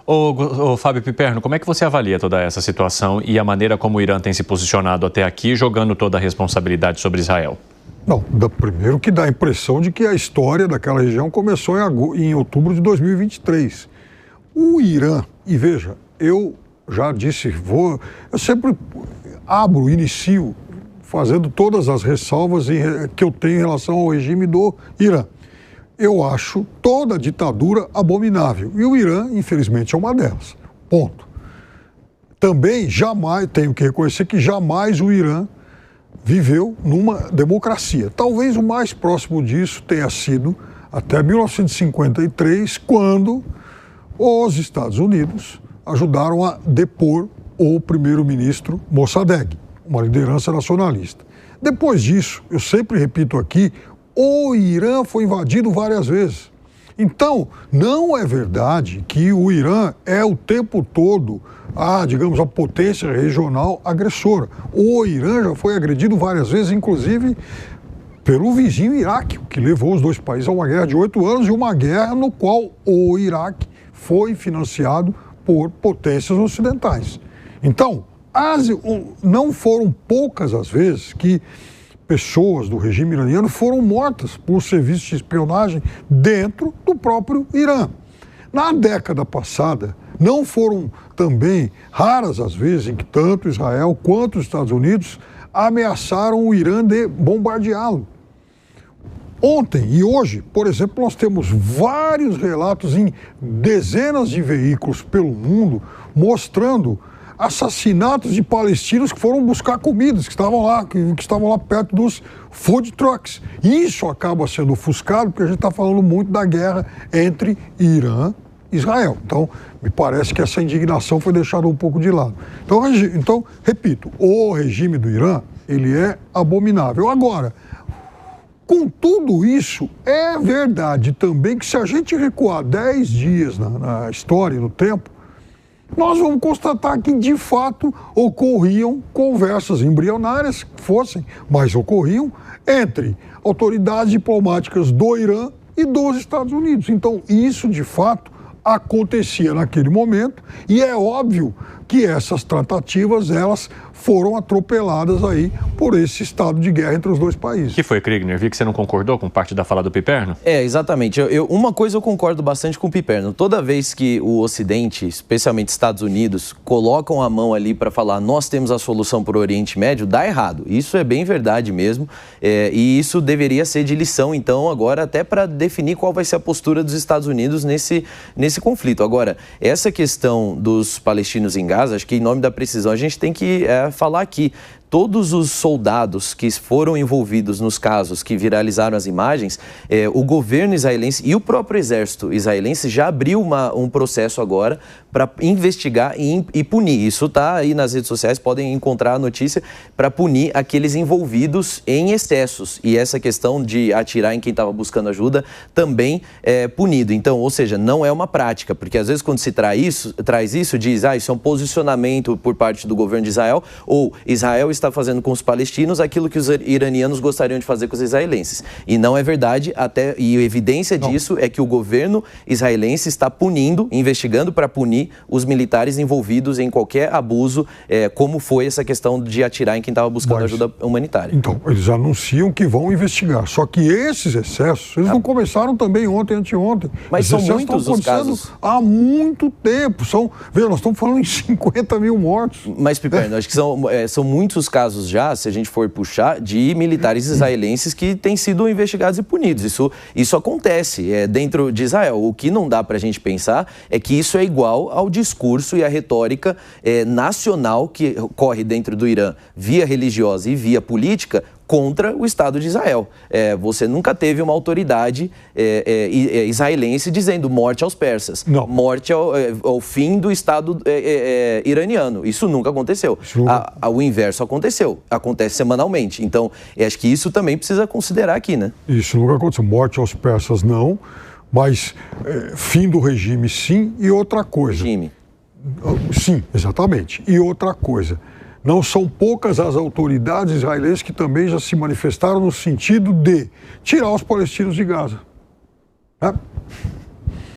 Ô Fábio Piperno, como é que você avalia toda essa situação e a maneira como o Irã tem se posicionado até aqui, jogando toda a responsabilidade sobre Israel? Não, primeiro que dá a impressão de que a história daquela região começou em outubro de 2023. O Irã, e veja, eu já disse, eu sempre inicio fazendo todas as ressalvas que eu tenho em relação ao regime do Irã. Eu acho toda ditadura abominável. E o Irã, infelizmente, é uma delas. Ponto. Também tenho que reconhecer que jamais o Irã viveu numa democracia. Talvez o mais próximo disso tenha sido até 1953, quando os Estados Unidos ajudaram a depor o primeiro-ministro Mossadegh, uma liderança nacionalista. Depois disso, eu sempre repito aqui, o Irã foi invadido várias vezes. Então, não é verdade que o Irã é o tempo todo a potência regional agressora. O Irã já foi agredido várias vezes, inclusive pelo vizinho Iraque, que levou os dois países a uma guerra de 8 anos e uma guerra no qual o Iraque foi financiado por potências ocidentais. Então, não foram poucas as vezes que pessoas do regime iraniano foram mortas por serviços de espionagem dentro do próprio Irã. Na década passada, não foram também raras as vezes em que tanto Israel quanto os Estados Unidos ameaçaram o Irã de bombardeá-lo. Ontem e hoje, por exemplo, nós temos vários relatos em dezenas de veículos pelo mundo mostrando assassinatos de palestinos que foram buscar comidas, que estavam lá perto dos food trucks. Isso acaba sendo ofuscado porque a gente está falando muito da guerra entre Irã e Israel. Então, me parece que essa indignação foi deixada um pouco de lado. Então, repito, o regime do Irã, ele é abominável. Agora, com tudo isso, é verdade também que se a gente recuar 10 dias na história e no tempo, nós vamos constatar que, de fato, ocorriam conversas embrionárias, que fossem, mas ocorriam, entre autoridades diplomáticas do Irã e dos Estados Unidos. Então, isso, de fato, acontecia naquele momento e é óbvio que essas tratativas, elas foram atropeladas aí por esse estado de guerra entre os dois países. Que foi, Kriegner? Vi que você não concordou com parte da fala do Piperno? Exatamente. Uma coisa eu concordo bastante com o Piperno. Toda vez que o Ocidente, especialmente Estados Unidos, colocam a mão ali para falar nós temos a solução para o Oriente Médio, dá errado. Isso é bem verdade mesmo. E isso deveria ser de lição, então, agora até para definir qual vai ser a postura dos Estados Unidos nesse conflito. Agora, essa questão dos palestinos em Gaza, acho que em nome da precisão a gente tem que falar aqui. Todos os soldados que foram envolvidos nos casos que viralizaram as imagens, o governo israelense e o próprio exército israelense já abriu um processo agora para investigar e punir. Isso está aí nas redes sociais, podem encontrar a notícia, para punir aqueles envolvidos em excessos. E essa questão de atirar em quem estava buscando ajuda também é punido. Então, ou seja, não é uma prática, porque às vezes quando se traz isso, diz, isso é um posicionamento por parte do governo de Israel, ou Israel está fazendo com os palestinos aquilo que os iranianos gostariam de fazer com os israelenses. E não é verdade, e a evidência disso é que o governo israelense está investigando para punir os militares envolvidos em qualquer abuso, como foi essa questão de atirar em quem estava buscando ajuda humanitária. Então, eles anunciam que vão investigar, só que esses excessos, eles não começaram também ontem, anteontem. Mas são muitos os casos. Há muito tempo. Veja, nós estamos falando em 50 mil mortos. Mas, Piperno, acho que são muitos casos já, se a gente for puxar, de militares israelenses que têm sido investigados e punidos. Isso acontece dentro de Israel. O que não dá para a gente pensar é que isso é igual ao discurso e à retórica nacional que corre dentro do Irã, via religiosa e via política, contra o Estado de Israel. Você nunca teve uma autoridade israelense dizendo morte aos persas, não. Morte ao fim do Estado iraniano. Isso nunca aconteceu. O inverso acontece semanalmente. Então, acho que isso também precisa considerar aqui, né? Isso nunca aconteceu. Morte aos persas não, mas fim do regime sim, e outra coisa. Regime. Sim, exatamente. E outra coisa. Não são poucas as autoridades israelenses que também já se manifestaram no sentido de tirar os palestinos de Gaza.